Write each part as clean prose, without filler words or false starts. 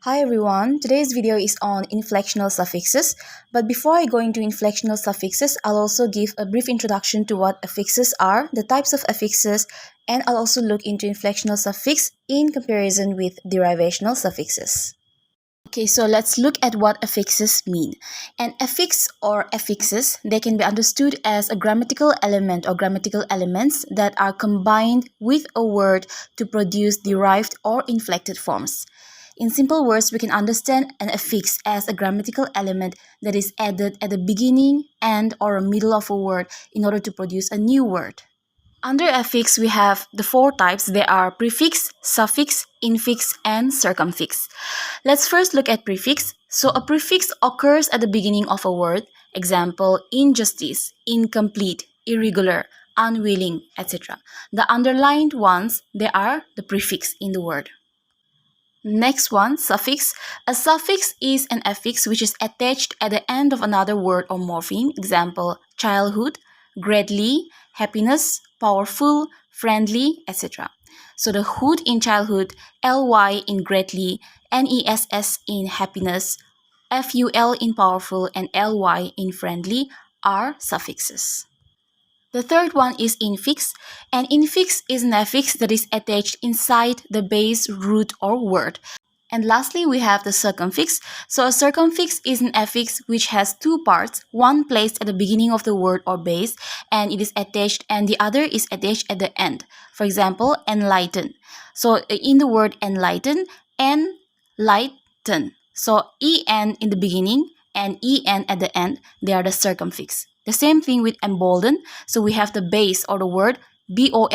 Hi everyone, today's video is on inflectional suffixes. But before I go into inflectional suffixes, I'll also give a brief introduction to what affixes are, the types of affixes, and I'll also look into inflectional suffix in comparison with derivational suffixes. Okay, so let's look at what affixes mean. An affix or affixes, they can be understood as a grammatical element or grammatical elements that are combined with a word to produce derived or inflected forms. In simple words, we can understand an affix as a grammatical element that is added at the beginning, end, or middle of a word in order to produce a new word. Under affix, we have the four types. They are prefix, suffix, infix, and circumfix. Let's first look at prefix. So a prefix occurs at the beginning of a word. Example, injustice, incomplete, irregular, unwilling, etc. The underlined ones, they are the prefix in the word. Next one, suffix. A suffix is an affix which is attached at the end of another word or morpheme. Example, childhood, greatly, happiness, powerful, friendly, etc. So the hood in childhood, ly in greatly, ness in happiness, ful in powerful, and ly in friendly are suffixes. The third one is infix. An infix is an affix that is attached inside the base, root, or word. And lastly, we have the circumfix. So a circumfix is an affix which has two parts, one placed at the beginning of the word or base, and it is attached, and the other is attached at the end. For example, enlighten. So in the word enlighten, enlighten. So en in the beginning and en at the end, they are the circumfix. The same thing with embolden. So we have the base or the word bold,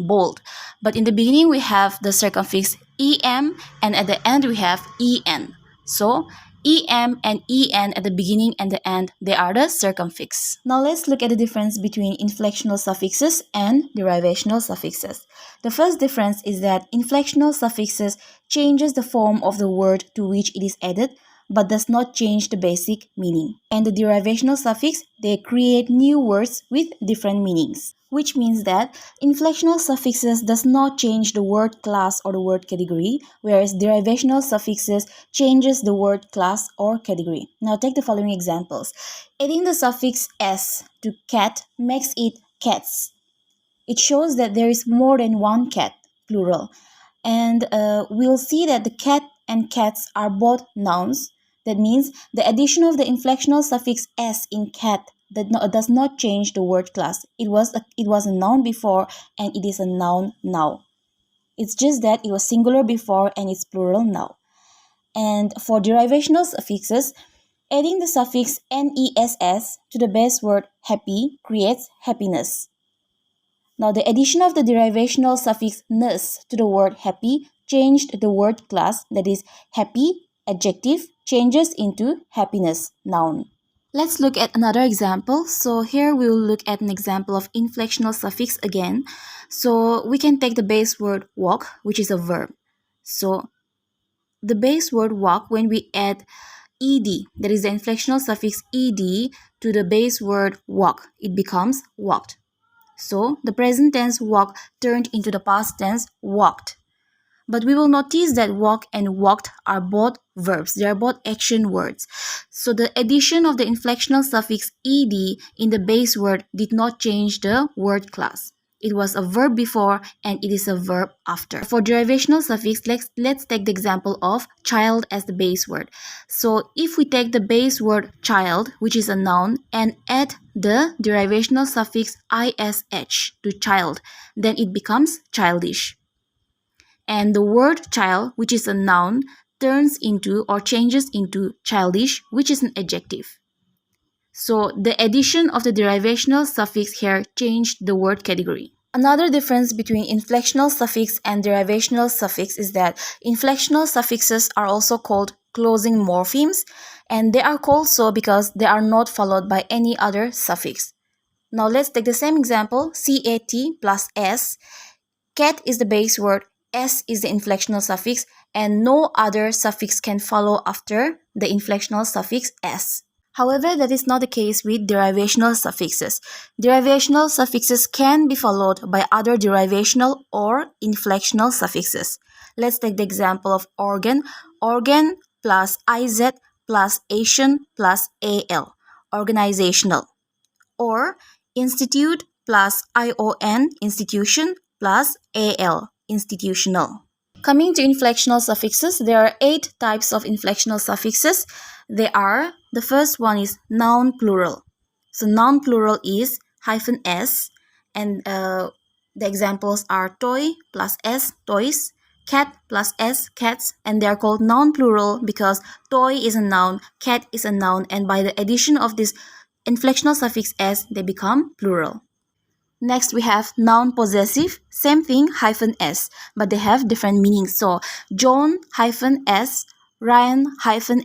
bold. But in the beginning, we have the circumfix em, and at the end, we have en. So em and en at the beginning and the end, they are the circumfix. Now let's look at the difference between inflectional suffixes and derivational suffixes. The first difference is that inflectional suffixes changes the form of the word to which it is added, but does not change the basic meaning. And the derivational suffix, they create new words with different meanings, which means that inflectional suffixes does not change the word class or the word category, whereas derivational suffixes changes the word class or category. Now take the following examples. Adding the suffix s to cat makes it cats. It shows that there is more than one cat, plural. And we'll see that the cat and cats are both nouns. That means the addition of the inflectional suffix s in cat does not change the word class. It was a noun before and it is a noun now. It's just that it was singular before and it's plural now. And for derivational suffixes, adding the suffix ness to the base word happy creates happiness. Now the addition of the derivational suffix ness to the word happy changed the word class, that is happy, adjective, changes into happiness, noun. Let's look at another example. So here we will look at an example of inflectional suffix again. So we can take the base word walk, which is a verb. So the base word walk, when we add ed, that is the inflectional suffix ed, to the base word walk, it becomes walked. So the present tense walk turned into the past tense walked. But we will notice that walk and walked are both verbs. They are both action words. So the addition of the inflectional suffix ed in the base word did not change the word class. It was a verb before and it is a verb after. For derivational suffix, let's take the example of child as the base word. So if we take the base word child, which is a noun, and add the derivational suffix ish to child, then it becomes childish. And the word child, which is a noun, turns into or changes into childish, which is an adjective. So the addition of the derivational suffix here changed the word category. Another difference between inflectional suffix and derivational suffix is that inflectional suffixes are also called closing morphemes, and they are called so because they are not followed by any other suffix. Now let's take the same example, cat plus s. Cat is the base word, s is the inflectional suffix, and no other suffix can follow after the inflectional suffix s. However, that is not the case with derivational suffixes. Derivational suffixes can be followed by other derivational or inflectional suffixes. Let's take the example of organ. organ plus iz plus Asian plus al, organizational. Or institute plus ion, institution plus al, institutional. Coming to inflectional suffixes, there are 8 types of inflectional suffixes. The first one is noun plural. So noun plural is -s, and the examples are toy plus s, toys, cat plus s, cats, and they are called noun plural because toy is a noun, cat is a noun, and by the addition of this inflectional suffix s, they become plural. Next, we have noun possessive, same thing, -s, but they have different meanings. So, John -s, Ryan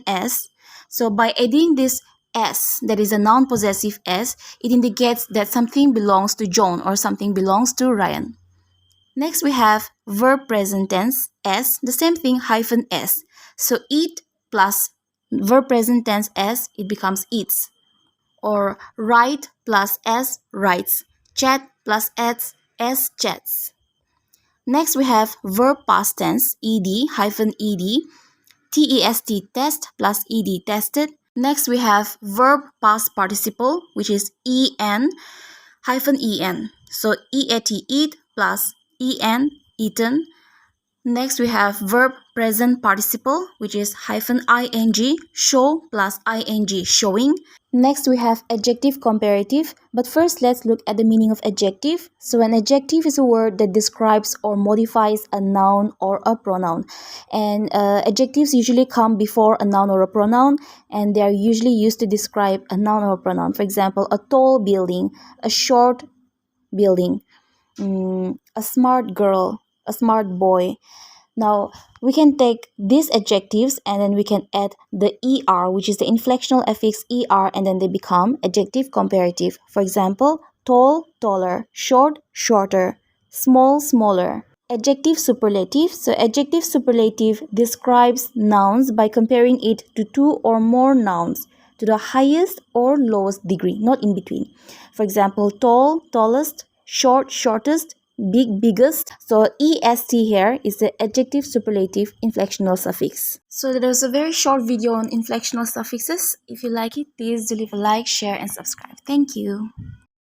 -s. So, by adding this s, that is a noun possessive s, it indicates that something belongs to John or something belongs to Ryan. Next, we have verb present tense, s, the same thing, -s. So, eat plus verb present tense s, it becomes eats. Or write plus s, writes. Chat plus s, chats. Next, we have verb past tense, ed, -ed, test, test plus ed, tested. Next, we have verb past participle, which is en, -en. So, eat, eat plus en, eaten. Next, we have verb present participle, which is -ing, show plus ing, showing. Next, we have adjective comparative, but first let's look at the meaning of adjective. So an adjective is a word that describes or modifies a noun or a pronoun. And adjectives usually come before a noun or a pronoun, and they are usually used to describe a noun or a pronoun. For example, a tall building, a short building, a smart girl, a smart boy. Now, we can take these adjectives and then we can add the ER, which is the inflectional affix ER, and then they become adjective comparative. For example, tall, taller, short, shorter, small, smaller. Adjective superlative. So, adjective superlative describes nouns by comparing it to 2 or more nouns to the highest or lowest degree, not in between. For example, tall, tallest, short, shortest, big, biggest. So est here is the adjective superlative inflectional suffix. So that was a very short video on inflectional suffixes. If you like it, please do leave a like, share, and subscribe. Thank you.